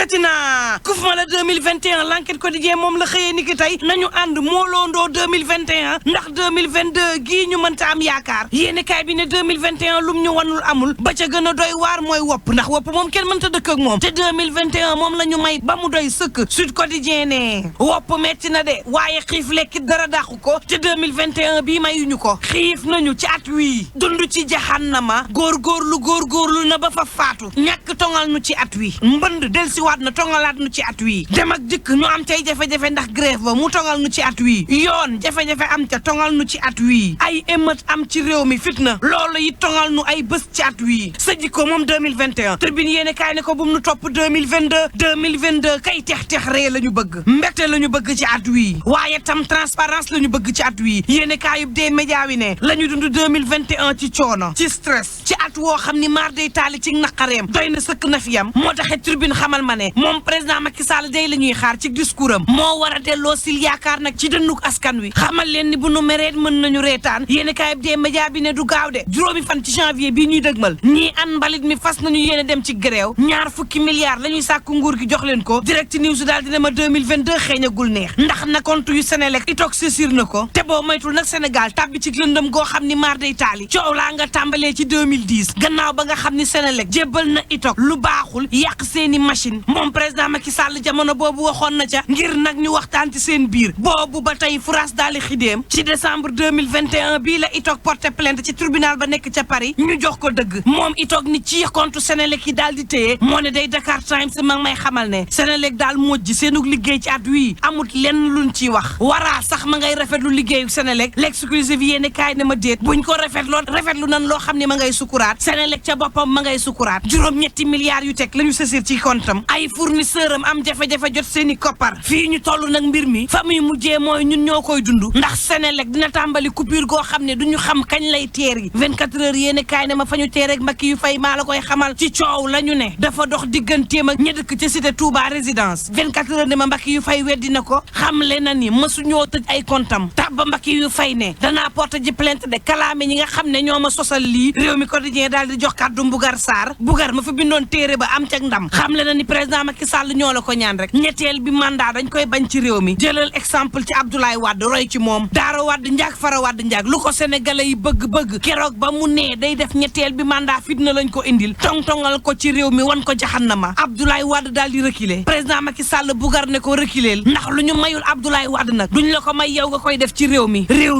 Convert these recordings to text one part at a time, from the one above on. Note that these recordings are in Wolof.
dikkati naa kufma la 2021 l'enquête quotidien moom la xëyee ni ki tey nañu ànd mooloondoo 2021 ndax 2022 gii ñu mënta am yaakaar yéeni kaay bi ne 2021 lum ñu wanul amul ba ca gën a doy waar mooy wopp ndax wopp moom kenn mënta dëkk ak moom te 2021 moom la ñu may ba mu doy sëkk Sud Quotidien ne wopp metti na de waaye xiif lekki dara dàqu ko te 2021 bii mayuñu ko xiif nañu ci at wii dund ci jahannama góorgóorlu na ba fa faatu ñàkk tongal nu ci at wi mbënd delsiwaat na tongalaat nu ci at wi dem ak dikk ñu am cay jafe-jafe ndax grève ba mu tongal nu ci at wi yoon jafe-jafe am ca tongal nu ci at wi ay émeute am ci réew mi fitna loolu yi tongal nu ay bés ci at wi sa jikko moom 2021 tribune yéene kaay ne ko bu mu nu topp 2022 kay tex ree la ñu bëgg mbette la ñu bëgg ci at wi waaye tam transparence la ñu bëgg ci at wi yéene kaayub dee média wi ne la ñu dund 2021 ci coono ci stress ci at woo xam ni maar day taali ci naqareem doy na sëkk na fi yam moo taxe tribune xamal ma ne moom président Macky Sall day la ñuy xaar ci discours am moo war a delloo sil yaakaar nag ci dënnuk askan wi xamal leen ni bu nu mereet mën nañu reetaan yéeni kaayib dee média bi ne du gaaw de juróomi fan ci janvier bii ñuy dëgmal ñii an mbalit mi fas nañu yéene dem ci gréew ñaar fukki milliards la ñuy sàkku nguur gi jox leen ko direct news daal dina ma 2022 xeeñagul neex ndax na compte yu Senelec itoog saisir na ko te boo moytul nag Sénégal tàbbi ci lëndëm goo xam ni maar day taali coow laa nga tàmbalee ci 2010 gannaaw ba nga xam ni Senelec jébbal na itoog lu baaxul yàq seeni machine moom président Macky Sall jamono boobu waxoon na ca ngir nag ñu waxtaan ci seen biir boobu ba tey France daali xidéem ci décembre 2021 bii la itoog porté plainte ci tribunal ba nekk ca Paris ñu jox ko dëgg moom itoog ni ci compte Senelec yi daal di téye moo ne day Dakar Times ma may xamal ne Senelec daal mojj seenug liggéey ci at wii amut lenn luñ ciy wax waraa sax ma ngay rafetlu liggéeyu Senelec l'exclusive yéene kaay ne ma déet buñ ko rafetlu nan loo xam ne ma ngay sukuraat Senelec ca boppam ma ngay sukuraat juróom-ñetti milliards yu teg la ñu sësir ci comptam ay fournisseur am jafe-jafe jot seeni koppar fii ñu toll nag mbir mi fa muy mujjee mooy ñun ñoo koy dund ndax Senelec dina tàmbali coupure goo xam ne duñu xam kañ lay teer yi 24 heures yéene kaay ne ma fa ñu teer rek Macky yu fay maa la koy xamal ci coow la ñu ne dafa dox digganteem ak ña dëkk ca cité Touba résidence 24 heures ne ma Macky yu fay weddi na ko xamle na ni mësuñoo tëj ay comptam tabba Macky yu fay ne danaa porte ji plainte de kalaame ñi nga xam ne ñoo ma sosal lii réew mi quotidien daal di jox kàddu Mbugar Sarr Mbugar ma fa bindoon téere ba am cag ndam xamle na ni président Macky Sall ñoo la ko ñaan rek ñetteel bi mandat dañ koy bañ ci réew mi jëlal exemple ci Abdoulaye Wade roy ci moom Daara Wade njaag Fara Wade njaag lu ko sénégalais yi bëgg keroog ba mu nee day def ñetteel bi mandat fitna lañ ko indil tong-tongal ko ci réew mi wan ko jaxannama Abdoulaye Wade daal di reculer président Macky Sall Bougar ne ko reculer ndax lu ñu mayul Abdoulaye Wade nag duñ la ko may yow nga koy def ci réew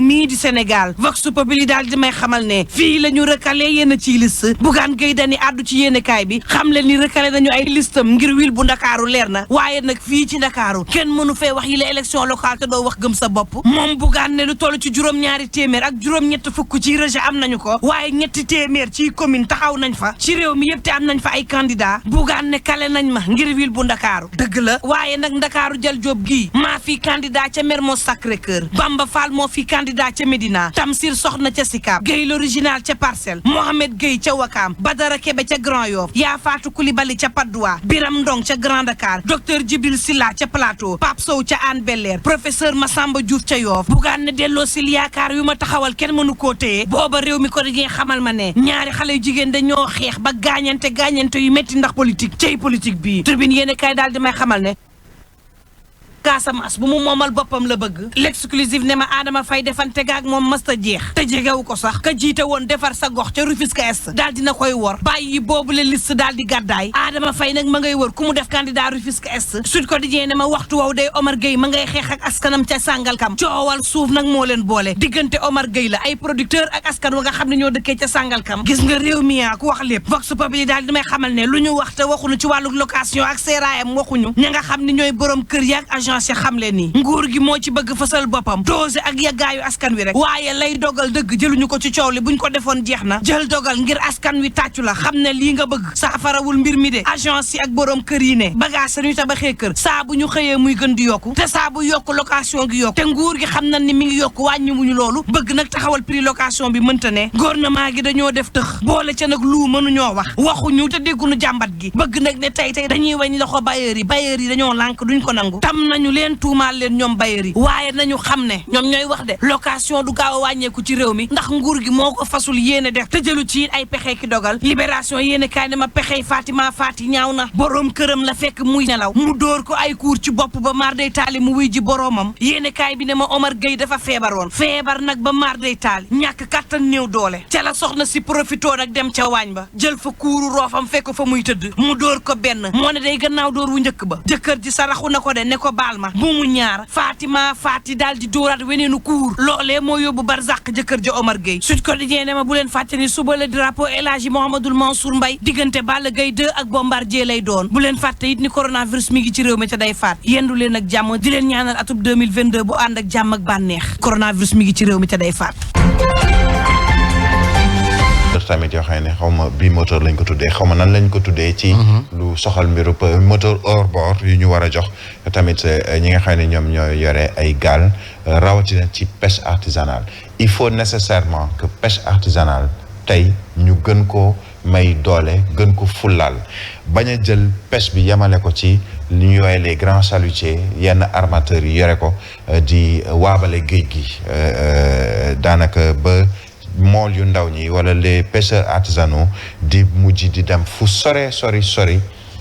mii di Sénégal Vox Populi daal di may xamal ne fii la ñu recalé yéen a ciy liste Bougane Gueye Dany addu ci yéenekaay bi xam le ni recalé nañu ay listam ngir wil bu Ndakaaru leer na waaye nag fii ci Ndakaaru kenn mënu fee wax yi la élection locale te doo wax gëm sa bopp moom Bougane ne lu toll ci juróom-ñaari téeméer ak juróom-ñett fukk ci rejet am nañu ko waaye ñetti téeméer ci commune taxaw nañ fa ci réew mi yëpp te am nañ fa ay candidat Bougane ne kale nañ ma ngir wil bu Ndakaaru dëgg la waaye nag Ndakaaru jël job gii maa fi candidat ca Mermoz Sacré-Cœur Bamba Fall moo fi candidat ca Médina Tamsir Soxna ca Sicap Gueye l'original ca Parcelles Mohamed Gueye ca Wakam Badara Kebe ca Grand Yoff Yaa Fatou Coulibaly ca Patte d'Oie Biram Ndong ca Grand Dakar docteur Djibril Silla ca Plateau Pape Sow ca Hann Bel-Air professeur Massamba Diouf ca Yoff Bougane ne delloo sil yaakaar yu ma taxawal kenn mënu koo téye booba réew mi ko dañuy xamal ma ne ñaari xale yu jigéen dañoo xeex ba gaañante yu metti ndax politique cey politique bii Tribune yéene kay daal di may xamal ne Casamance bu mu moomal boppam la bëgg l'exclusive ne ma Adama Faye defante gaak moom mësta jeex te jegewu ko sax ka jiite woon defar sa gox ca Rufisque Est daal dina koy wor bàyyi boobu le liste daal di gàddaay Adama Faye nag ma ngay wër ku mu def candidat Rufisque Est Sud Quotidien ne ma waxtu wow day Omar Gueye ma ngay xeex ak askanam ca Sangalkam coowal suuf nag moo leen boole diggante Omar Gueye la ay producteur ak askan wa nga xam ne ñoo dëkkee ca Sangalkam gis nga réew mi ku wax lépp Vox Populi daal di may xamal ne lu ñu wax te waxuñu ci wàllu location ak seeraayam waxuñu ña nga xam ne ñooy borom kër yaak ci xam leen ni nguur gi moo ci bëgg fësal boppam dose ak yàggaayu askan wi rek waaye lay dogal dëgg jëluñu ko ci coow li buñ ko defoon jeex na jël dogal ngir askan wi tàccu la xam ne lii nga bëgg saafarawul mbir mi de agence yi ak borom kër yi ne bagage sañuy tabaxee kër saa bu ñu xëyee muy gën di yokku te saa bu yokku location gi yokku te nguur gi xam na ni mi ngi yokku wàññiwuñu loolu bëgg nag taxawal prix location bi mënta ne gouvernement gi dañoo def tëx boole ca nag lu mënuñoo wax waxuñu te dégguñu jàmbat gi bëgg nag ne tey dañuy wañ loxo bailleurs yi dañoo lànk duñ ko nangu tam nañu nañu leen tuumaal leen ñoom bailleurs yi waaye nañu xam ne ñoom ñooy wax de location du gaaw a wàññeeku ci réew mi ndax nguur gi moo ko fasul yéene def te jëlu ci ay pexe ki dogal libération yéene kaay dama pexey Fatima Fati ñaaw na boroom këram la fekk muy nelaw mu dóor ko ay kuur ci bopp ba maar day taali mu wuy ji boroomam yéene kaay bi ne ma Omar Gueye dafa feebaroon feebar nag ba maar day taali ñàkk kàttan néew doole ca la soxna si profitoo nag dem ca waañ ba jël fa kuuru roofam fekk fa muy tëdd mu dóor ko benn moo ne day gannaaw dóor wu njëkk ba jëkkër ji saraxu na ko de ne ko baal ma bu mu ñaar Fatima Fati daal di dóoraat weneenu kuur loolee moo yóbbu barzaq jëkkër ji Omar Gueye Sud Quotidien ne ma bu leen fàtte ni suba la drapeau El Hadji Mouhamadoul Mansour Mbaye diggante Balla Gaye 2 ak Bombardier lay doon bu leen fàtte it ni coronavirus mi ngi ci réew mi te day faat yendu leen ak jàmm di leen ñaanal atub 2022 bu ànd ak jàmm ak bànneex coronavirus mi ngi ci réew mi te day faat tamit yoo xam ne xaw ma bi moteur lañ ko tuddee xaw ma nan lañ ko tuddee ci lu soxal mbiru moteur hors bord yu ñu war a jox tamit ñi nga xam ne ñoom ñoo yore ay gaal rawatina ci pêche artisanale il faut nécessairement que pêche artisanale tey ñu gën ko may doole gën ko fullaal bañ a jël pêche bi yemale ko ci li ñu yooye les grands chalutiers yenn armateurs yi yore ko di waabale géej gi daanaka ba mool yu ndaw ñi wala les pêcheurs artisanaux di mujj di dem fu sori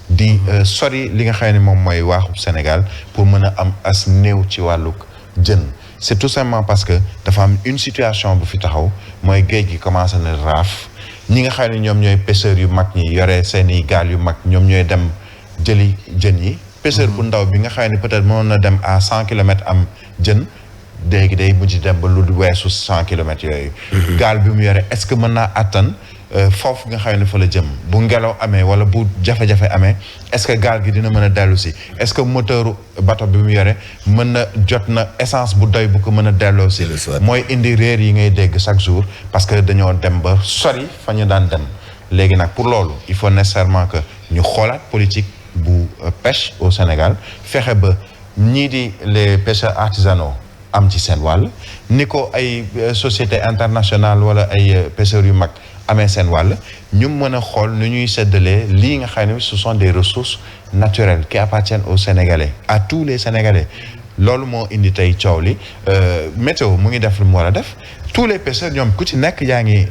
di sori li nga xam ne moom mooy waaxu Sénégal pour mën a am as néew ci wàllug jën c'est tout simplement parce que dafa am une situation bu fi taxaw mooy géej gi commencé na raaf ñi nga xam ne ñoom ñooy pêcheurs yu mag ñi yore seeni gaal yu mag ñoom ñooy dem jëli jën yi pêcheur bu ndaw bi nga xam ne peut-être mënoon na dem à 100 kilomètres am jën léegi day mujj dem ba lu weesu 100 kilomètres yooyu gaal bi mu yore est-ce que mën naa attan foofu nga xam ne fa la jëm bu ngelaw amee wala bu jafe-jafe amee est-ce que gaal gi dina mën a dellu si est-ce que moteur bateau bi mu yore mën na jot na essence bu doy bu ko mën a delloo si mooy indi réer yi ngay dégg chaque jour parce que dañoo dem ba sori fa ñu daan dem léegi nag pour loolu il faut nécessairement que ñu xoolaat politique bu pêche au Sénégal fexe ba ñii di les pêcheurs artisanaux am ci seen wàll ni ko ay société internationale wala ay pêcheurs yu mag amee seen wàll ñu mën a xool nu ñuy séddalee lii nga xam ne ce sont des ressources naturelles qui appartiennent aux Sénégalais à tous les Sénégalais loolu moo indi tey coow li météo mu ngi def lu mu war a def tous les pêcheurs ñoom ku ci nekk yaa ngi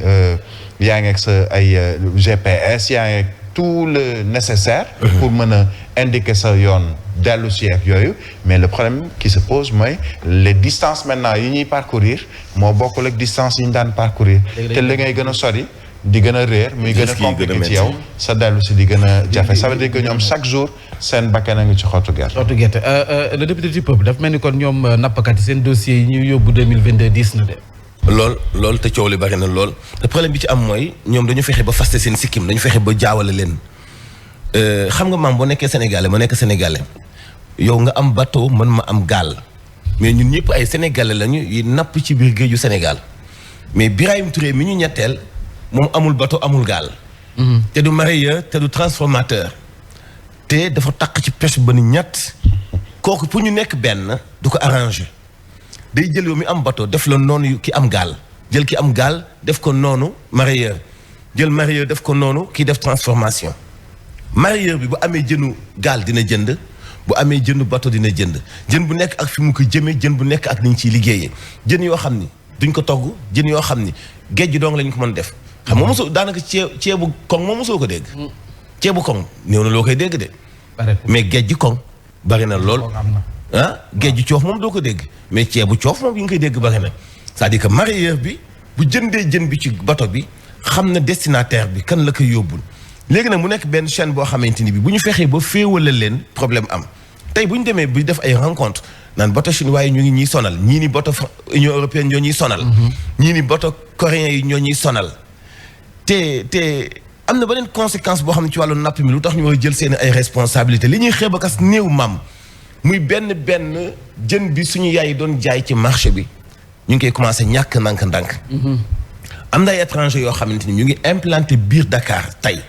ak sa ay GPS yaa ngi tout le nécessaire pour mën a indiquer sa yoon dellu si ak yooyu mais le problème qui se pose mooy les distances maintenant yi ñuy parcourir moo bokkul ak distance yi ñu daan parcourir te li ngay gën a sori di gën a réer muy gën a compliqué ci yow sa dellu si di gën a jafe ça veut dire que ñoom chaque jour seen bakkan a ngi ci xottu gerte le député du peuple dafa mel ni kon ñoom nappkat yi seen dossier yi ñu yóbbu 2022 diis na de lool te coow li bari na lool te problème bi ci am mooy ñoom dañu fexe ba faste seen sikkim dañu fexe ba jaawale leen xam nga maam boo nekkee sénégalais ma nekk sénégalais yow nga am bateau man ma am gaal mais ñun ñëpp ay sénégalais lañu yi napp ci biir géeju Sénégal mais Birahim Touré mi ñu ñetteel moom amul bateau amul gaal te du mareyeur te du transformateur te dafa taq ci pêche ba ni ñett kooku pour ñu nekk benn du ko arrangé day jël yow mi am bateau def la noonu ki am gaal jël ki am gaal def ko noonu mareyeur jël mareyeur def ko noonu kii def transformation mareyeur bi bu amee jënu gaal dina jënd bu amee jënu bateau dina jënd jën bu nekk ak fi mu ko jëmee jën bu nekk ak ni ñu ciy liggéeyee jën yoo xam ni duñ ko togg jën yoo xam ni géej gi dong lañ ko mën def xam nga mosoo daanaka ceebu koŋ moom mosoo ko dégg ceebu koŋ néew na loo koy dégg de mais géej gi koŋ bari na lool géej gi coof moom doo ko dégg mais ceebu coof moom yi nga koy dégg bari na c'est-à-dire que mareyeur bi bu jëndee jën bi ci bateau bi xam na destinataire bi kan la koy yóbbul léegi nag mu nekk benn chaîne boo xamante ni bi bu ñu fexee ba féewale leen problème am tey bu ñu demee bu def ay rencontre naan bateau chinois yi ñu ngi ñuy sonal ñii ni bateau Union européenne ñoo ñuy sonal ñii ni bateau coréen yi ñoo ñuy sonal te am na beneen conséquence boo xam ne ci wàllu napp mi lu tax ñu war a jël seen ay responsabilité li ñuy xeeb akas néew maam muy benn jën bi suñu yaay doon jaay ci marché bi ñu ngi koy commencé ñàkk ndànk-ndànk am na ay étranger yoo xamante ni ñu ngi implanté biir Dakar tey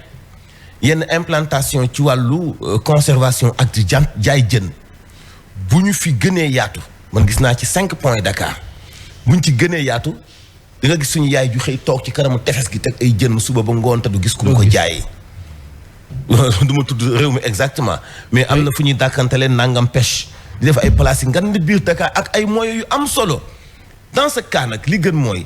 yenn implantation ci wàllu conservation ak di jaay jën bu ñu fi gënee yaatu man gis naa ci 5 points Dakar bu ñu ci gënee yaatu di nga gis suñu yaay ju xëy toog ci kanamu tefes gi teg ay jën suba ba ngoon te du gis ku mu ko jaayee du ma tudd réew mi exactement mais am na fu ñuy dàkkantale nangam pêche di def ay places yi ngan biir Dakar ak ay moyens yu am solo dans ce cas nag li gën mooy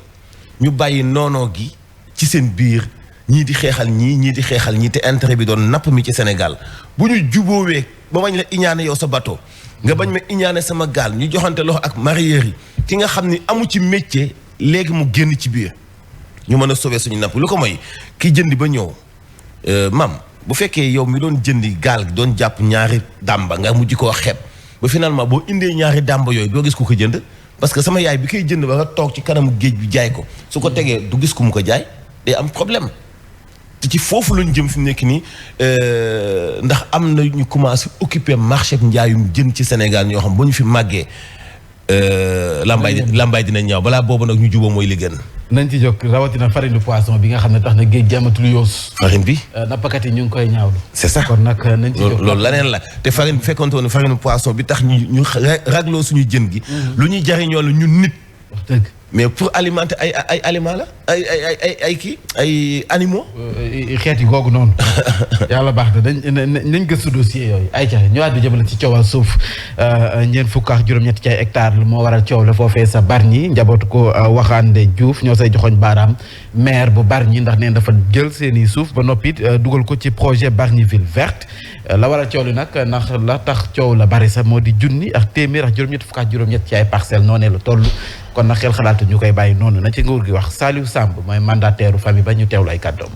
ñu bàyyi noonoo gi ci seen biir ñii di xeexal ñii di xeexal ñii te intérêt bi doon napp mi ci Sénégal bu ñu juboowee ba bañ la iñaane yow sa bateau nga bañ ma iñaane sama gaal ñu joxante loxo ak mareyeurs yi ki nga xam ni amu ci métier léegi mu génn ci biir ñu mën a sauver suñu napp lu ko mooy ki jëndi ba ñëw mam bu fekkee yow mi doon jëndi gaal gi doon jàpp ñaari dàmba nga mujj koo xeeb ba finalement boo indee ñaari dàmba yooyu doo gis ku ko jënd parce que sama yaay bi koy jënd ba nga toog ci kanamu géej bi jaay ko su ko tegee du gis ku mu ko jaay day am problème te ci foofu lañu jëm fi mu nekk nii ndax am na ñu commencé occuper marché njaayum jën ci Sénégal ñoo xam ba ñu fi màggee lambaay dina ñaaw balaa boobu nag ñu juboo mooy li gën. nañ ci jóg rawatina farine de poisson bi nga xam ne tax na géej gi amatul yoos. farine bi. nappkat yi ñu ngi koy ñaawlu. c'est ça kon nag nañ ci jóg loolu leneen la te farine bi fekkoon ne farine de poisson bi tax ñu ragloo suñu jën gi. lu ñuy jariñoo la ñun nit. wax dëgg. mais pour alimenter ay aliments la ay animaux. xeet yi googu noonu. yàlla baax na nañ gëstu dossier yooyu ay ca ñëwaat di jëmale ci coowal suuf ñeent fukk ak juróom-ñetti ci ay hectares moo waral coow la foofee sa Bargny njabootu ko Waxande Diouf ñoo say joxoñ baaraam maire bu Bargny ndax neen dafa jël seeni suuf ba noppi dugal ko ci projet Bargny ville verte la waral coow li nag ndax la tax coow la bari sax moo di junni ak téeméer ak juróom-ñetti fukk ak juróom-ñett ci ay parcelles noonee la toll. kon nag xel xalaatu ñu koy bàyyi noonu na ci nguur gi wax Saliou Samb mooy mandataire famille ba ñu teewlu ay kàddoom.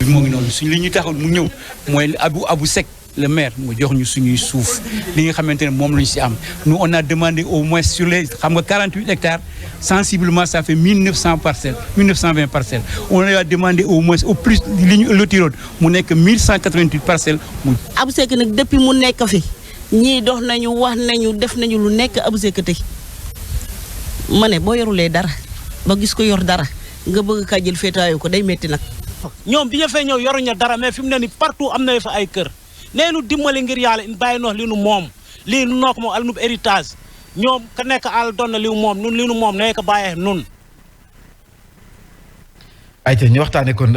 moo ngi noonu suñ li ñu taxul mu ñëw mooy Abou Seck le maire mu jox ñu suñuy suuf li nga xamante ne moom la ñu si am nous on a demandé au moins sur les xam nga 48 hectares sensiblement ça fait 1900 parcelles 1920 parcelles on a demandé au moins au plus li ñu lotiroon mu nekk 1188 parcelles mu. Abou Seck nag depuis mu nekk fi ñii dox nañu wax nañu def nañu lu nekk Abou Seck tey ma ne boo yorulee dara ba gis ko yor dara nga bëgg kaa jël féetaayu ko day metti nag. ñoom bi ñu fay ñëw yoruñu dara mais fi mu ne nii partout am na fa ay kër nee nu dimbali ngir yàlla bàyyi noox li nu moom lii nu noo ko moom al nu héritage ñoom ka nekk àll doon na li moom nun li nu moom nee ko bàyyee nun. ayca ñu waxtaanee kon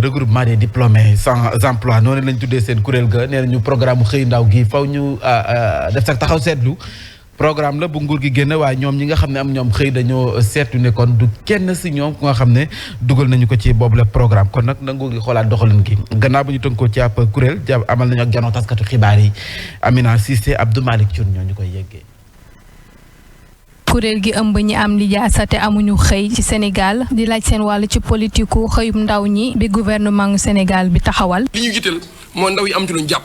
regroupement des diplômés sans emploi noonu lañ tuddee seen kuréel ga nee nañu programme xëy ndaw gi faw ñu def sax taxaw seetlu. programme la bu nguur gi génn waaye ñoom ñi nga xam ne am ñoom xëy dañoo seetu ne kon du kenn si ñoom ku nga xam ne dugal nañu ko ci boobu la programme kon nag na nguur gi xoolaat doxalin gi gannaaw bu ñu tënkoo ci ab kuréel amal nañu ak janoo taskatu xibaar yi Amina Cissé Abdou Malick Thioune ñoo ñu koy yeggee. kuréel gi ëmb ñi am lijaasa te amuñu xëy ci Sénégal di laaj seen wàll ci politiku xëyum ndaw ñi bi gouvernement Sénégal bi taxawal. li ñu jiital mooy ndaw yi am ci luñ jàpp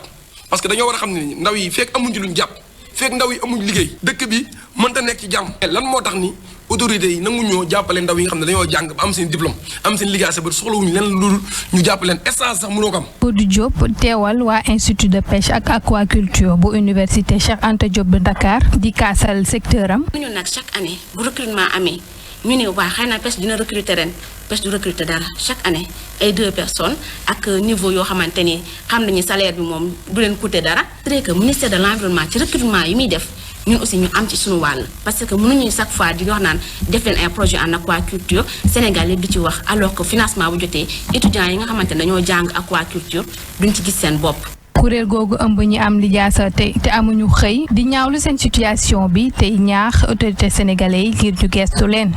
parce que dañoo war a xam ne ndaw yi fekk amuñ ci luñ jàpp. fekk ndaw yi amuñ liggéey dëkk bi mënta nekk ci jàmm lan moo tax ni autorités yi nangu ñoo jàppale ndaw yi nga xam ne dañoo jàng ba am seen diplôme am seen liggéey sa bët soxlawuñu leen lu ñu jàppale leen essence sax mënoo ko am. Kodou Diop teewal waa institut de pêche ak aquaculture bu université Cheikh Anta Diop de Dakar di kaasal secteur am. ñu nag chaque année bu recrutement amee ñu ne waa xëy na pêche dina recruter ren pêche du recruter dara chaque année ay 2 personnes ak niveau yoo xamante ni xam nañu salaire bi moom du leen coûter dara. c'est que ministère de l'environnement ci recrutement yi muy def ñun aussi ñu am ci suñu wàll parce que mënuñu chaque fois di wax naan def leen ay projet en aquaculture Sénégal yëpp di ci wax alors que financement bu jotee étudiants yi nga xamante ne dañoo jàng aquaculture duñ ci gis seen bopp. kuréel googu ëmb ñi am lijaasa te amuñu xëy di ñaawlu seen situation bi tey ñaax autorité sénégalais yi ngir ñu gestu leen.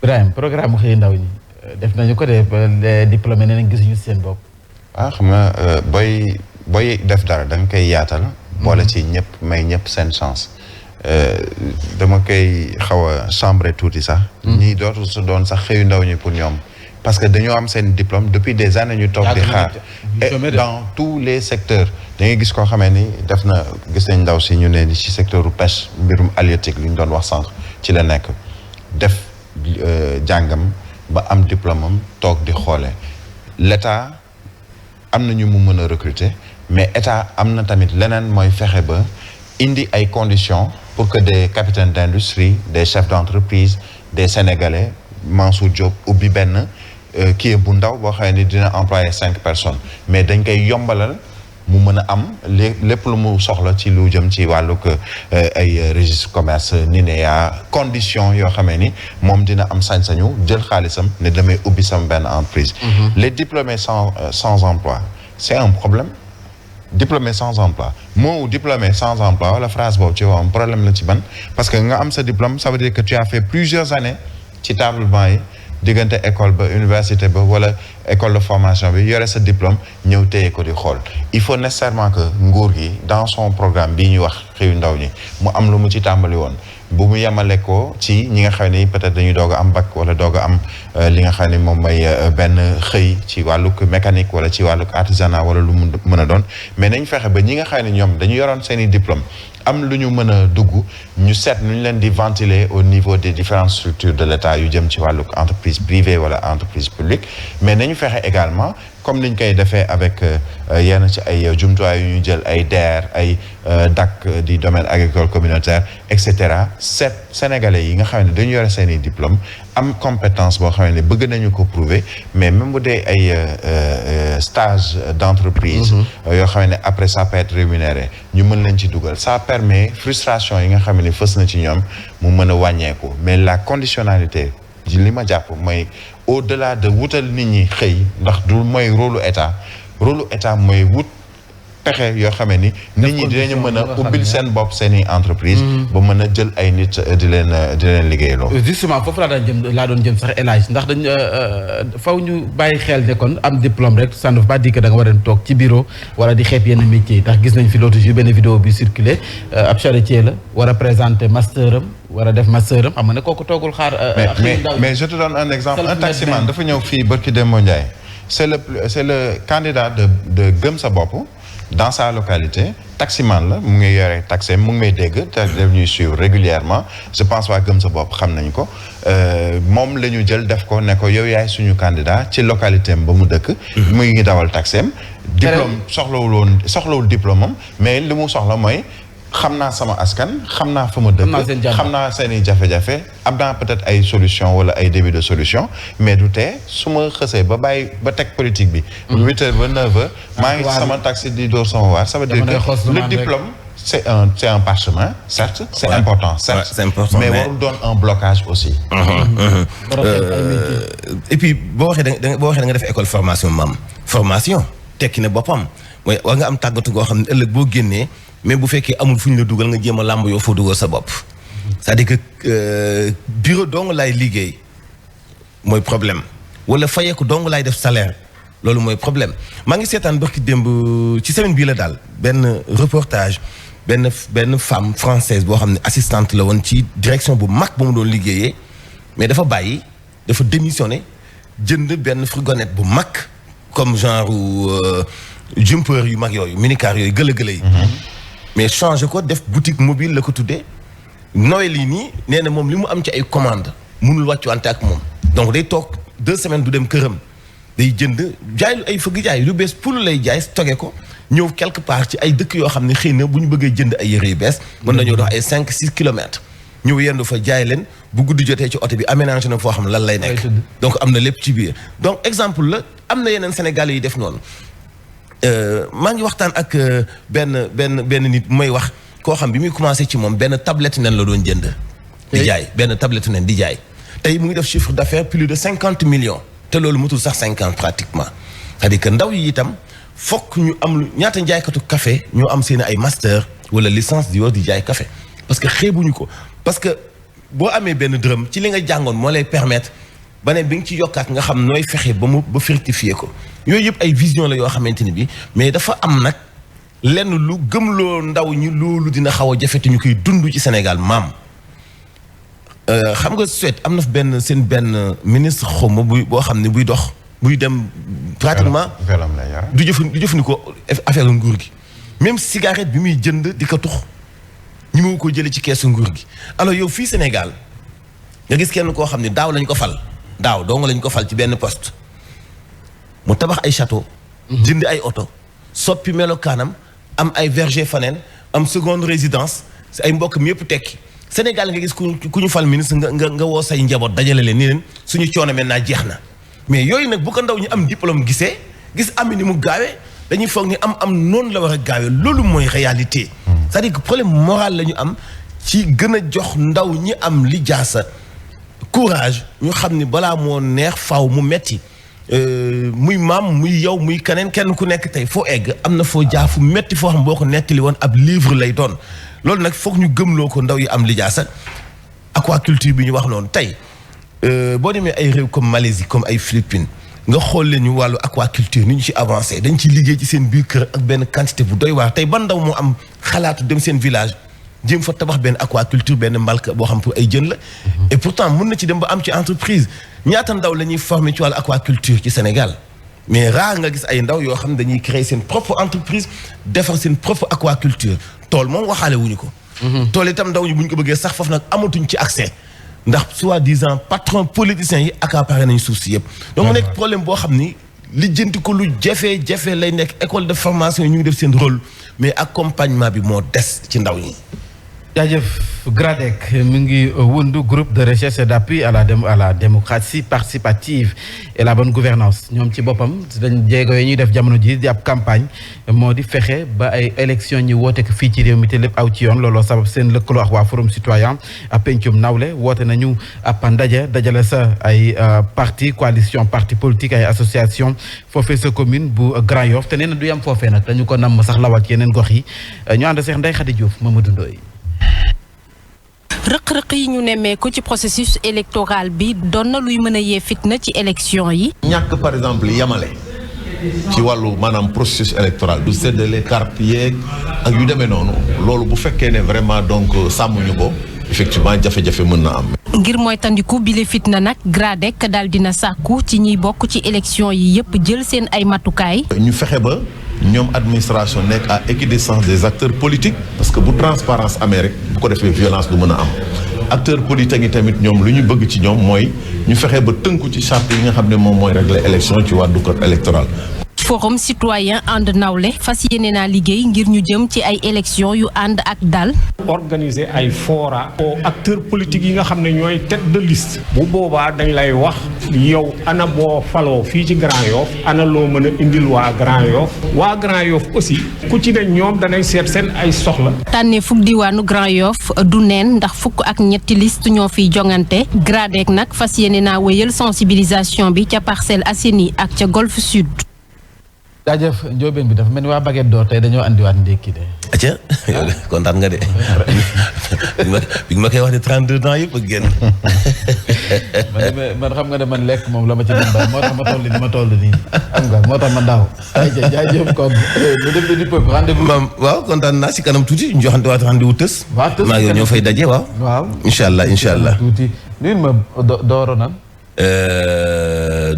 Ibrahima programme xëy ndaw ñi def nañu ko de diplômé nee nañ gisuñu seen bopp. waaw xam nga booy def dara da nga koy yaatal. boole ci ñëpp may ñëpp seen chance. dama koy xaw a chambré tuuti sax. ñii dootul su doon sax xëyu ndaw ñi pour ñoom. parce que dañoo am seen diplôme depuis des années ñu toog di xaar. et dans tous les secteurs. da ngay gis koo xamee ni def na gis nañ ndaw si ñu ne ni ci secteur u pêche mbirum halieutique li ñu doon wax sànq ci la nekk def. jàngam ba am diplôme am toog di xoole l'état am na ñu mu mën a recruter mais état am na tamit leneen mooy fexe ba indi ay conditions pour que des capitaines d'industrie des chefs d'entreprise des sénégalais Mansour Diop ubbi benn kii bu ndaw boo xam ne dina employer 5 personnes mais dañ koy yombalal mu mën a am lépp lu mu soxla ci lu jëm ci wàllug ay registre commerce NINEA condition yoo xamee ni moom dina am sañ-sañu jël xaalisam ne damay ubbi sama benn entreprise. Les diplômés sans emploi c'est un problème diplômé sans emploi moo diplômé sans emploi wala phrase boobu ci wàllum problème la ci ban parce que nga am sa diplôme ça veut dire que tu as fait plusieurs années ci table banc yi diggante école ba université ba wala école de formation bi yore sa diplôme ñëw téye ko di xool il faut nécessairement que nguur gi dans son programme bii ñuy wax xëyu ndaw ñi mu am lu mu ci tàmbali woon bu mu yemale ko ci ñi nga xam ni peut-être dañuy doog a am bac wala doog a am li nga xam ne moom mooy benn xëy ci wàllug mécanique wala ci wàllug artisanat wala lu mu mën a doon mais nañ fexe ba ñi nga xam ne ñoom dañu yoroon seen i diplôme am lu ñu mën a dugg ñu seet nu ñu leen di ventiler au niveau des différentes structures de l'État yu jëm ci wàllug entreprise privée wala entreprise publique mais nañu fexe également comme niñ koy defee avec yenn ci ay jumtuwaay yu ñu jël ay DER ay DAC di domaine agricole communautaire et cetera sénégalais yi nga xam ne dañu yore seen i diplôme am compétence boo xam ne bëgg nañu ko prouver mais même bu dee ay stage d'entreprise yoo xam ne après ça peut être rémunéré ñu mën leen ci dugal ça permet frustration yi nga xam ne fës na ci ñoom mu mën a wàññeeku mais la conditionnalité li ma jàpp mooy au-delà de wutal nit ñi xëy ndax du mooy rôle état mooy wut pexe yoo xamee ni nit ñi dinañu mën a ubbil seen bopp seen i entreprise ba mën a jël ay nit di leen liggéeyloo. justement foofu laa doon jëm sax élage ndax dañ faw ñu bàyyi xel ne kon am diplôme rek ça ne veut pas dire que da nga war a toog ci bureau wala di xeeb yenn métiers yi ndax gis nañ fi l'autre jour benn vidéo bi circulé ab charretier la war a présenter master am war a def master am xam nga ne kooku toogul xaar. mais je te donne un exemple un taximan dafa ñëw fii barki Demba Ndiaye c'est le candidat de Gëm sa bopp. dans sa localité taximan la mu ngi yore taxi mu ngi may dégg te daf ñuy suivre régulièrement je pense waa Gëm sa bopp xam nañ ko moom la ñu jël def ko ne ko yow yaay suñu candidat ci localité am ba mu dëkk mu ngi dawal taxi am diplôme soxlawul diplôme am mais li mu soxla mooy xam naa sama askan xam naa fa ma dëkk xam naa seen i jafe-jafe am naa peut-être ay solution wala ay début de solution mais du tee su ma xësee ba bàyyi ba teg politique bi 8h ba 9h maa ngi sama taxi di dóor sama waar ça veut dire que le diplôme c'est un parchemin certes c'est important certes mais warul doon un blocage aussi et puis boo waxee da nga def école formation formation tekki na boppam mooy war nga am tàggatu goo xam ne ëllëg boo génnee mais bu fekkee amul fu ñu la dugal nga jéem a làmb yoo foo dugal sa bopp c'est-à-dire que bureau dong laay liggéey mooy problème wala fayeeku dong laay def salaire loolu mooy problème maa ngi seetaan barki démb ci semaine bii la daal benn reportage benn femme française boo xam ne assistante la woon ci direction bu mag ba mu doon liggéeyee mais dafa démissionné jënd benn fourgonnette bu mag comme genre jumper yu mag yooyu minicar yooyu gëla-gëla yi mais changé ko def boutique mobile la ko tuddee Noël yi nii nee na moom li mu am ci ay commande mënul wàccuwante ak moom donc day toog 2 semaines du dem këram day jënd jaay ay fëgg jaay lu bees pour lay jaay stocké ko ñëw quelque part ci ay dëkk yoo xam ne xëy na bu ñu bëggee jënd ay yére yu bees mën nañoo dox ay 5-6 kilomètres ñëw yendu fa jaay leen bu guddi jotee ci oto bi aménagé na foo xam ne lan lay nekk donc am na lépp ci biir donc exemple la am na yeneen Sénégalais yi def noonu maa ngi waxtaan ak benn nit may wax koo xam bi muy commencé ci moom benn tablette nen la doon jënd di jaay benn tablette nen di jaay tey mu ngi def chiffre d'affaires plus de 50 millions te loolu matul sax 50 pratiquement c'est-à-dire que ndaw yi itam fokk ñu am ñaata njaaykatu café ñoo am seen ay master wala licence di yor di jaay café parce que xeebuñu ko parce que boo amee benn dërëm ci li nga jàngoon moo lay permettre ba ne bi nga ci yokkaat nga xam nooy fexe ba fructifier ko yooyu yëpp ay vision la yoo xamante ni bi mais dafa am nag lenn lu gëmloo ndaw ñi loolu dina xaw a jafete ñu koy dund ci Sénégal maam xam nga Suède am na seen benn ministre xawma boo xam ne buy dox buy dem pratiquement du jëfandikoo affaire nguur gi même cigarette bi muy jënd di ko tux ñi mu ko jëlee ci keesu nguur gi alors yow fii Sénégal nga gis kenn koo xam ne daaw lañ ko fal daaw doo nga lañ ko fal ci benn poste mu tabax ay château jënd ay oto soppi melokaanam am ay verger faneen am seconde résidence si ay mbokk mi yëpp tekki Sénégal nga gis ku ñu fal ministre nga woo say njaboot dajale leen ni leen suñu coono maintenant jeex na mais yooyu nag bu ko ndaw ñu am diplôme gisee gis am ni mu gaawee dañuy foog ni am noonu la war a gaawee loolu mooy réalité c'est-à-dire que problème moral la ñu am ci gën a jox ndaw ñi am li jaasa courage ñu xam ni balaa moo neex faaw mu metti muy maam muy yow muy keneen kenn ku nekk tey foo egg am na foo jaar fu metti foo xam boo ko nettali woon ab livre lay doon loolu nag foog ñu gëmloo ko ndaw yi am lijaasa aquaculture bi ñu wax noonu tey boo demee ay réew comme Malaisie comme ay Philippines nga xool leen ñu wàllu aquaculture ni ñu ci avancé dañ ci liggéey ci seen biir kër ak benn quantité bu doy waar tey ban ndaw moo am xalaatu dem seen village jéem fa tabax benn aquaculture benn mbalka boo xam pour ay jën la et pourtant mën na ci dem ba am ci entreprise ñaata ndaw la ñuy former ci wàllu aquaculture ci Sénégal mais rare nga gis ay ndaw yoo xam ne dañuy créer seen propre entreprise defar seen propre aquaculture tool moom waxaale wuñu ko tool itam ndaw ñi bu ñu ko bëggee sax foofu nag amatuñ ci accès ndax soi-disant patron politiciens yi accaparé nañu suuf si yëpp donc mu nekk problème boo xam ni lijjanti ko lu jafe-jafe lay nekk école de formation yi ñu ngi def seen rôle mais accompagnement bi moo des ci ndaw ñi jaajëf GRADEC mu ngi wundu groupe de recherche et d'appui à la démocratie participative et la bonne gouvernance ñoom ci boppam dañ jéego yi ñuy def jamono ji di ab campagne moo di fexe ba ay élection ñi woote ko fii ci réew mi te lépp aw ci yoon looloo sabab seen lëkkaloo ak waa forum citoyen ak pencum nawle woote nañu ab dajale sa ay parti coalition parti politique ay association foofee sa commune bu Grand Yoff te nee na du yam foofee nag dañu ko namm sax lawal ci yeneen gox yi ñu ànd seex Ndeye Khady Diouf Mamadou Ndoye rëq-rëq yi ñu nemmeeku ci processus électoral bi doon na luy mën a yee fitna ci élection yi. ñàkk par exemple yamale ci wàllu maanaam processus électoral du séddale carte yeeg ak yu demee noonu loolu bu fekkee ne vraiment donc sàmmuñu ko effectivement jafe-jafe mën na am. ngir mooy tandiku bile fitna nag GRADEC daal dina sàkku ci ñiy bokk ci élection yi yëpp jël seen ay matukaay. ñu fexe ba ñoom administration nekk à équidistance des acteurs politiques parce que bu transparence amee rek bu ko defee violence du mën a am acteurs politiques yi tamit ñoom lu ñu bëgg ci ñoom mooy ñu fexe ba tënku ci charte yi nga xam ne moom mooy régler élection ci wàllu code électoral. forum citoyen ànd nawle fas yéene naa liggéey ngir ñu jëm ci ay élection yu ànd ak dal. organiser ay fora aux acteurs politiques yi nga xam ne ñooy tête de liste. bu boobaa dañ lay wax yow ana boo faloo fii ci Grand Yoff ana loo mën a indil waa Grand Yoff waa Grand Yoff aussi ku ci ne ñoom danay seet seen ay soxla. tànnee fukk diwaanu Grand Yoff du neen ndax fukk ak ñetti liste ñoo fiy jongante GRADEC nag fas yéene naa wéyal sensibilisation bi ca Parcelles Assainies ak ca Golf Sud. jaajëf njóobeen bi dafa mel ni waa Baguette d'Or tey dañoo andiwaat ndékki de. atia yow de kontaan nga de bi nga ma koy wax ne 32 ans yëpp a génn. man xam nga ne man lekk moom la ma ci dem ba moo tax ma toll nii ma toll nii xam nga moo tax ma daaw. ayca jaajëf kon le député du peuple rendez-vous. waaw kontaan naa si kanam tuuti ñu joxante waat rendez-vous tës. waaw tës maa ngi ñoo fay daje waaw. waaw incha allah incha allah. tuuti nuyu ma Doro nan.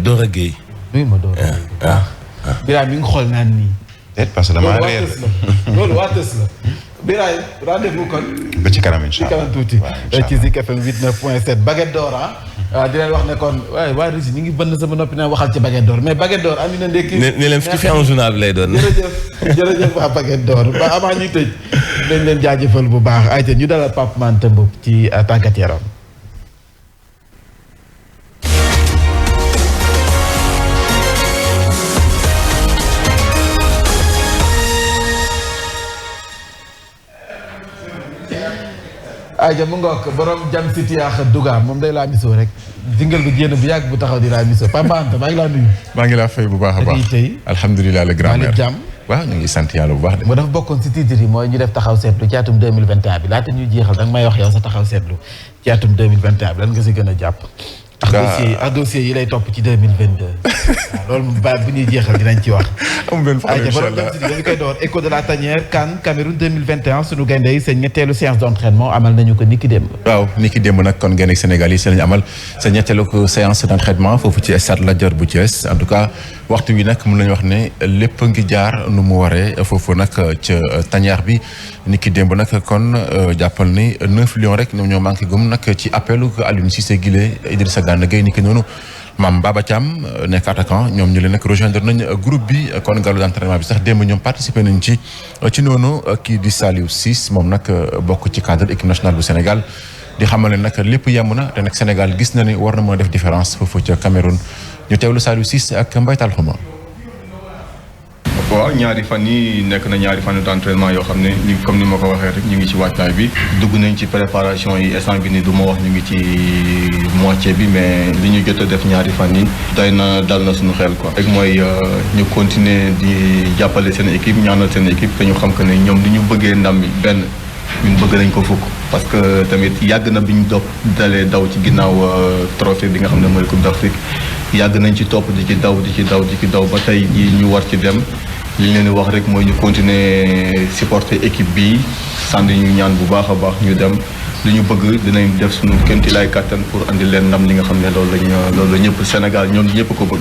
Doro Gueye. nuyu ma Doro Gueye. Biraay mi ngi xool naan nii. peut-être parce que damaa réer loolu waa tës la. Biraay rendez-vous kon. ba ci kanam incha allah ci kanam tuuti. ci Zik FM 89.7 Baguette d'Or di leen wax ne kon waaye waa Russie ñu ngi bënn sama noppi na waxal ci Baguette d'Or mais Baguette d'Or andi na ndekki. ne leen ci fi en journal bi lay doon. jërëjëf waa Baguette d'Or ba avant ñuy tëj dañ leen jaajëfal bu baax ayca ñu dalal Pape Mante Mboup ci tàggat yaram. ayja mu ngoog borom jam city ak Duga moom day laa misoo rek jingal bu jénn bu yàgg bu taxaw di laa misoo Pape Anta maa ngi laa nuyu. maa ngi laa fay bu baax a baax tey alhamdulilah le grand mère jàmm waaw ñu ngi sant yàlla bu baax de. moo dafa bokkoon si titre yi mooy ñu def taxaw seetlu ci atum 2021 bi laata ñuy jeexal danga may wax yow sa taxaw seetlu ci atum 2021 bi lan nga si gën a jàpp. ak dossier yi lay topp ci 2022. waaw loolu bu ñuy jeexal dinañ ci wax. amul benn problème incha allah dañu koy door écho de la tanière CAN Cameroun 2021 sunu gaynde yi seen ñetteelu séance d'entraînement amal nañu ko niki démb. waaw niki démb nag kon gaynde Sénégal yi seen lañu amal seen ñetteelu séance d'entraînement foofu ci stade Lat Dior bu Thiès en tout cas waxtu wi nag mën nañu wax ne lépp ngi jaar nu mu waree foofu nag ca tanière bi niki démb nag kon jàppal ni 9 lions rek ñoom ñoo manqué gum nag ci appelu Aliou Cissé Guilé Idrissa Gana Gueye niki noonu. Mame Baba Thiam nekk attaquant ñoom ñu leen nag rejoindre nañ groupe bi kon galop d'entraînement bi sax démb ñoom participé nañ ci noonu kii di Saliou Ciss moom nag bokk ci cadre équipe nationale bu Sénégal di xamal ne nag lépp yemb na te nag Sénégal gis na ni war na mën a def différence foofu ca Cameroun ñu teewlu Saliou Ciss ak Mbaye Tall Xuma. waaw ñaari fan yi nekk na ñaari fan d'entraînement yoo xam ne ñu comme ni ma ko waxee rek ñu ngi ci waajtaay bi dugg nañ ci préparation yi instant bi ni du ma wax ñu ngi ci moitié bi mais li ñu jot a def ñaari fan yi day na dal na suñu xel quoi rek mooy ñu continuer di jàppale seen équipe ñaanal seen équipe te ñu xam que ne ñoom li ñu bëggee ndam bi benn ñun bëgg nañ ko fukk parce que tamit yàgg na bi ñu dalee daw ci ginnaaw trophée bi nga xam ne mooy Coupe d'Afrique yàgg nañ ci topp di ci daw ba tey jii ñu war ci dem li ñu leen di wax rek mooy ñu continuer supporter équipe bi sànni ñu ñaan bu baax a baax ñu dem li ñu bëgg dinañ def suñu kéemtalaay kàttan pour andi leen ndam li nga xam ne loolu la ñëpp Sénégal ñoom ñëpp ko bëgg.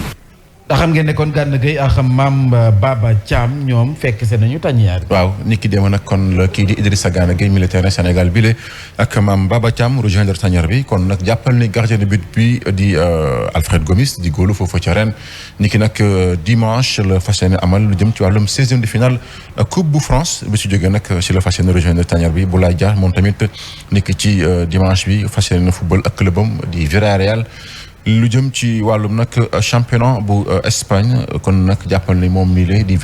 ndax xam ngeen ne kon Gana Gueye ak Mame Baba Thiam ñoom fekk se nañu tàññiyaar. waaw nit ki demoon nag kon la kii di Idrissa Gana Gueye militaire Sénégal bi le ak Mame Baba Thiam rejoindre tanière bi kon nag jàppal ni gardien de but bi di Alfred Gomis di góolu foofu ca ren ni ki nag dimanche la fas yéene amal lu jëm ci wàllum 16e de finale Coupe bu France bi si jógee nag si la fas yéene rejoindre tanière bi Boulaye Dia moom tamit ni ki ci dimanche bi fas yéene football ak clubam di Villarreal lu jëm ci wàllum nag championnat bu Espagne kon nag jàppal ni moom mii di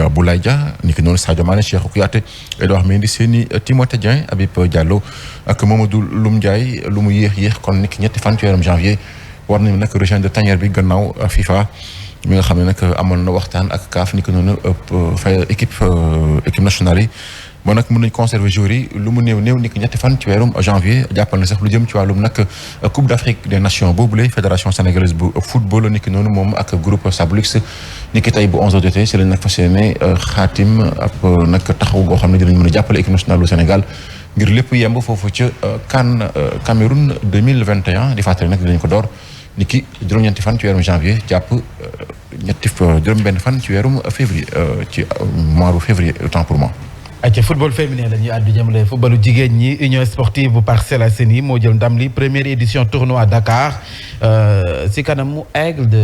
Boulaye Dia ni ki noonu Sadio Mané Cheikhou Kouyaté Edouard Mendy Seny Timothée Dieng Habib Diallo ak Mamadou Loum Ndiaye lu mu yéex kon ni ki ñetti fan ci weerum janvier war nañu nag rejoindre tanière bi gannaaw FIFA mi nga xam ne nag amoon na waxtaan ak CAF ni ki noonu fay équipe nationale yi bon nag mën nañ conserver joueurs yi lu mu néew ni ki ñetti fan ci weerum janvier jàppal na sax lu jëm ci wàllum nag Coupe d'Afrique des Nations boobule fédération sénégalaise bu football ni ki noonu moom ak groupe Sablux ni ki tey bu 11h jotee si lañ nag fas yéene xaatim ab nag taxaw goo xam ne dinañ mën a jàppale équipe nationale du Sénégal ngir lépp yemb foofu ca CAN Cameroun 2021 di fàttali nag dinañ ko door ni ki juróom-ñeenti fan ci weerum janvier jàpp juróom-benn fan ci weerum février ci mois bu février autant pour moi. acca football féminin la ñuy àddu jëmale footballu jigéen ñi union sportive bu Parcelles Assainies moo jël ndam li première édition tournoi Dakar si kanamu Aigle de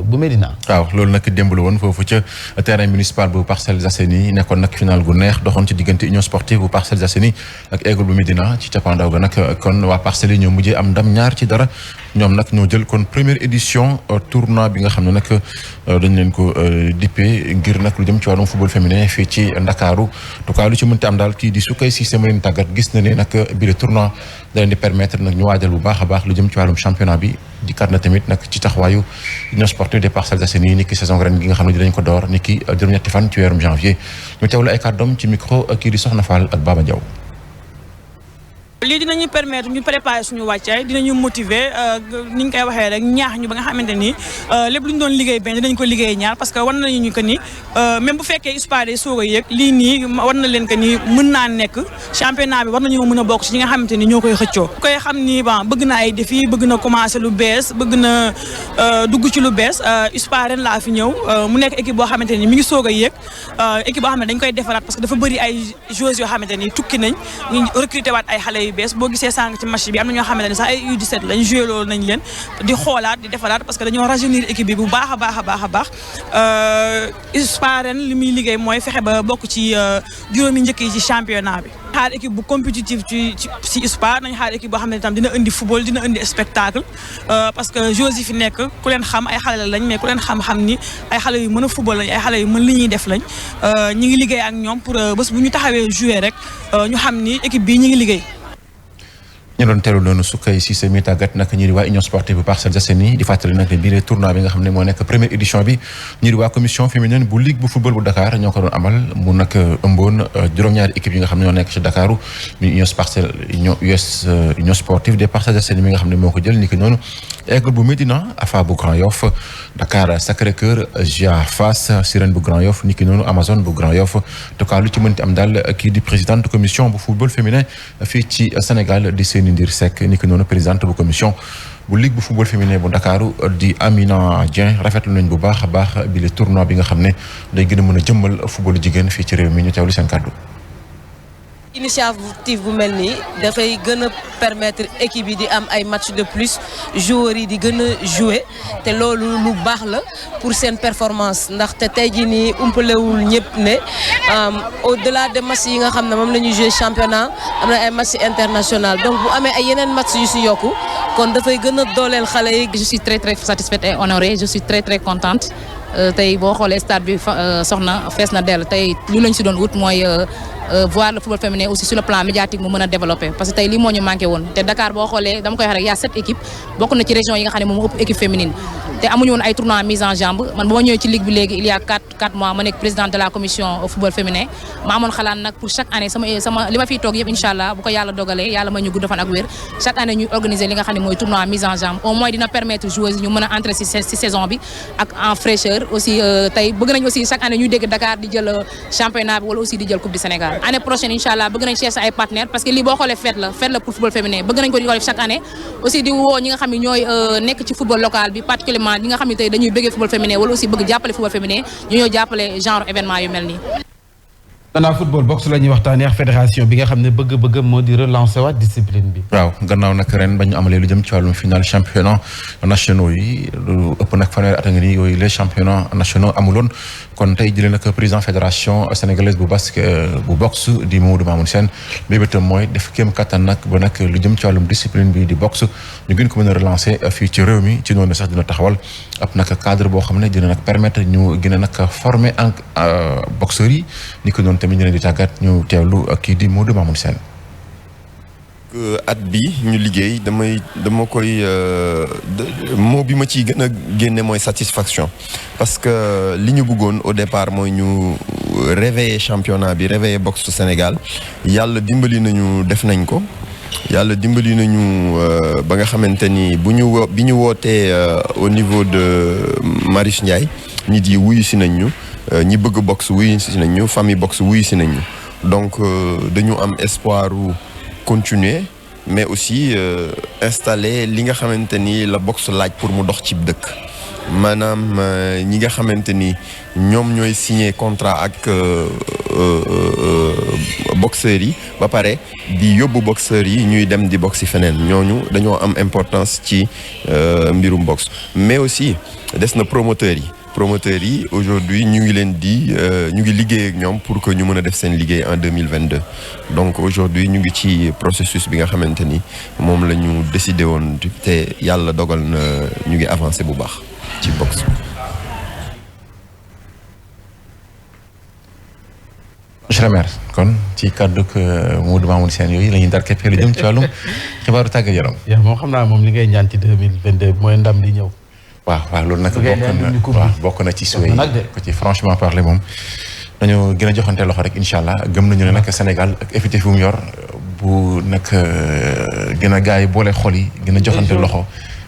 bu Médina. waaw loolu nag démb la woon foofu ca terrain municipal bu Parcelles Assainies nekkoon nag final gu neex doxoon ci diggante union sportive bu Parcelles Assainies ak Aigle bu Médina ci cappaandaw ga nag kon waa Parcelles yi ñoo mujjee am ndam 2-0 ñoom nag ñoo jël kon première édition tournoi bi nga xam ne nag dañ leen ko dippee ngir nag lu jëm ci wàllum football féminin fii ci Ndakaaru en tout cas lu ci mënti am daal kii di Soukay Cissé ma leen tàggat gis na ne nag bi le tournoi da leen di permettre nag ñu waajal bu baax a baax lu jëm ci wàllum championnat bi di kat na tamit nag ci taxawaayu union sportive des Parcelles Assainies ni ki saison ren gi nga xam ne dinañ ko door ni ki juróom-ñetti fan ci weerum janvier ñu teewlu ay kàddoom ci micro kii di Soxna Fall ak Baba Diaw. lii dinañu permettre ñu préparer suñu wàccaay dinañu motiver ni ñu koy waxee rek ñaax ñu ba nga xamante ni lépp lu ñu doon liggéey benn dinañ ko liggéey ñaar parce que war nañu ñu que ni même bu fekkee USPA day soog a yëg lii nii war na leen que ni mën naa nekk championnat bi war nañoo mën a bokk ci ñi nga xamante ni ñoo koy xëccoo. bu koy xam ni bon bëgg na ay défi bëgg na commencer lu bees bëgg na dugg ci lu bees USPA ren laa fi ñëw mu nekk équipe boo xamante ni mi ngi soog a yëg équipe boo xam ne dañ koy defaraat parce que dafa bëri ay joueurs yoo xamante ni tukki nañ ñu recruter waat ay xale bees boo gisee sànq ci match bi am na ñoo xamante ne sax ay U17 lañ joué loolu nañ leen di xoolaat di defaraat parce que dañoo rajeunir équipe bi bu baax a baax USPA ren li muy liggéey mooy fexe ba bokk ci juróomi njëkk yi ci championnat bi. xaar équipe bu compétitive ci USPA nañ xaar équipe boo xam ne tam dina indi football dina indi spectacle parce que joueurs yi fi nekk ku leen xam ay xale lañ mais ku leen xam-xam ni ay xale yu mën a football lañ ay xale yu mën li ñuy def lañ ñi ngi liggéey ak ñoom pour bés bu ñu taxawee jouer rek ñu xam ni équipe bii ñi ngi liggéey. ñu doon teelu noonu Soukay Cissé mi tàggat nag ñi di waa union sportive bu Parcelles Assainies di fàttali nag ne biir tournoi bi nga xam ne moo nekk première édition bi ñi di waa commission féminine bu ligue bu football bu Dakar ñoo ko doon amal mu nag ëmboon juróom-ñaari équipe yi nga xam ne ñoo nekk ci Dakaru mi union sportive des Parcelles Assainies mi nga xam ne moo ko jël ni ki noonu Aigle bu Médina Afa bu Grand Yoff Dakar Sacré-Cœur GIA Fass Sirène bu Grand Yoff ni ki noonu Amazone bu Grand Yoff en tout cas lu ci mënti am daal kii di présidente commission bu football féminin fii ci Sénégal di Seyni Ndir Seck ni ki noonu présidente bu commission bu ligue bu football féminin bu Ndakaaru di Amina Dieng rafetlu nañ bu baax a baax bi le tournoi bi nga xam ne day gën a mën a jëmmal footballu jigéen fii ci réew mi ñu teewlu seen kàddu. initiative bu mel nii dafay gën a permettre équipe yi di am ay match de plus joueurs yi di gën a jouer te loolu lu baax la pour seen performance ndaxte tey jii nii umpalewul ñëpp ne au delà des matchs yi nga xam ne moom la ñuy jouer championnat am na ay match international donc bu amee ay yeneen match yu si yokku kon dafay gën a dooleel xale yi. Je suis très satisfaite et honorée, je suis très contente tey boo xoolee stade bi soxna fees na dell tey lu lañ si doon wut mooy voir le football féminin aussi sur le plan médiatique mu mën a développer parce que tey lii moo ñu manqué woon te Dakar boo xoolee dama koy wax rek y a 7 équipes bokk na ci région yi nga xam ne moom ëpp équipe féminine te amuñu woon ay tournois mise en jambe man ba ma ñëwee ci ligue bi léegi il y a 4 mois ma nekk présidente de la commission football féminin ma amoon xalaat nag pour chaque année sama li ma fiy toog yëpp incha allah bu ko yàlla dogalee yàlla may ñu gudd fan ak wér chaque année ñuy organiser li nga xam ne mooy tournoi mise en jambe au moins dina permettre joueuses yi ñu mën a entrer si saison bi ak en fraîcheur aussi tey bëgg nañ aussi chaque année ñuy dégg Dakar di jël championnat bi wala aussi di jël coupe du Sénégal année prochaine incha allah bëgg nañ chercher ay partenaires parce que lii boo xoolee fête la pour football féminin bëgg nañ ko di ko def chaque année aussi di woo ñi nga xam ne ñooy nekk ci football local bi particulièrement ñi nga xam ne tey dañuy bëggee football féminin wala aussi bëgg jàppale football féminin ñu ñoo jàppale genre événement yu mel nii. gannaaw football boxe la ñuy waxtaanee ak fédération bi nga xam ne bëgg-bëggam moo di relancer waat discipline bi. waaw gannaaw nag ren ba ñu amalee lu jëm ci wàllum final championnat nationaux yi lu ëpp nag fanweeri at a ngi nii yooyu les championnats nationaux amuloon kon tey jëlee nag président fédération sénégalaise bu boxe di Mamadou Mamoun Sène bébétam mooy def kéem kattan nag ba nag lu jëm ci wàllum discipline bi di boxe ñu gën ko mën a relancer fii ci réew mi ci noonu sax dina taxawal ab nag cadre boo xam ne dina nag permettre ñu gën a nag former en boxeurs yi ni ko noonu tamit ñu leen di tàggat ñu teewlu kii di Mamadou Mamoun Sène. at bi ñu liggéey dama koy moo bi ma ciy gën a génne mooy satisfaction parce que li ñu bëggoon au départ mooy ñu réveiller championnat bi réveiller boxe su Sénégal yàlla dimbali nañu def nañ ko yàlla dimbali nañu ba nga xamante ni bi ñu wootee au niveau de Marius Ndiaye nit yi wuyu si nañ ñu ñi bëgg boxe wuyu si nañ ñu famille boxe wuyu si nañ ñu donc dañu am espoir continuer mais aussi installer li nga xamante ni la boxe laaj pour mu dox ci dëkk maanaam ñi nga xamante ni ñoom ñooy signer contrat ak boxeurs yi ba pare di yóbbu boxeurs yi ñuy dem di boxe feneen ñooñu dañoo am importance ci mbirum boxe mais aussi des na promoteurs yi aujourd'hui ñu ngi liggéey ak ñoom pour que ñu mën a def seen liggéey en 2022 donc aujourd'hui ñu ngi ci processus bi nga xamante ni moom la ñu décidé woon te yàlla dogal na ñu ngi avancé bu baax ci boxe. monsieur le maire kon ci kàddu Mamadou Mamoun Sène yooyu la ñuy dar képp lu jëm ci wàllum xibaaru tàggat yaram. yaa moom xam naa moom li ngay ñaan ci 2022 mooy ndam li ñëw. waaw loolu nag bokk na ci suwee ko ci franchement parler moom dañu gën a joxante loxo rek incha allah gëm nañu ne nag Sénégal ak effectif fu mu yor bu nag gën a gars yi boole xol yi gën a joxante loxo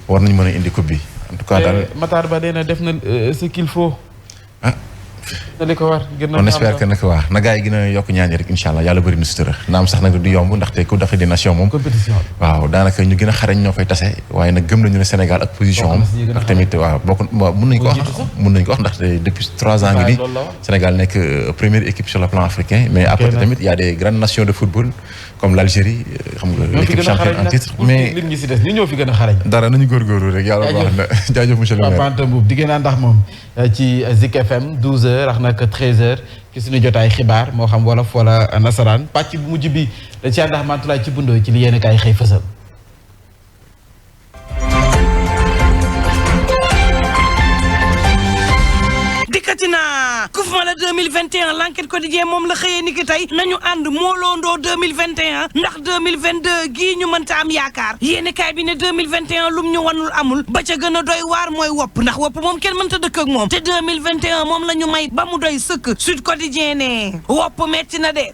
war nañu mën a indi coupe bi en tout cas daal Matar Ba dee na def na ce qu'il faut li ko war on espère que nag waa na gars yi gën a yokk ñaan rek incha allah yàlla bëri na sutura naam sax nag du yomb ndaxte coupe d'Afrique des nations moom waaw daanaka ñu gën a xarañ ñoo fay tase waaye nag gëm nañu ne Sénégal ak position am ak tamit waaw mun nañu ko wax ndaxte depuis 3 ans ngi nii Sénégal nekk première équipe sur le plan africain mais à côté tamit y a des grandes nations de football comme l'Algérie xam nga l'équipe championne en titre mais lim ñi si des ñu ñoo fi gën a xarañ dara nañu góorgóorlu rek yàlla baax na jaajëf monsieur le maire Panta Mboup di gën a ndax moom ci Zik FM 12h ak nag 13h ci suñu jotaay xibaar moo xam wolof wala nasaraan pàcc bu mujj bi da ci àndax Mantulaay ci bundoo ci li yéen kaay xëy fësal. Koufma la 2021 l'enquête quotidien moom la xëyee ni ki tey nañu ànd mooloondoo 2021 ndax 2022 gii ñu mënta am yaakaar yéeni kaay bi ne 2021 lum ñu wanul amul ba ca gën a doy waar mooy wopp ndax wopp moom kenn mënta dëkk ak moom te 2021 moom la ñu may ba mu doy sëkk Sud Quotidien ne wopp metti na de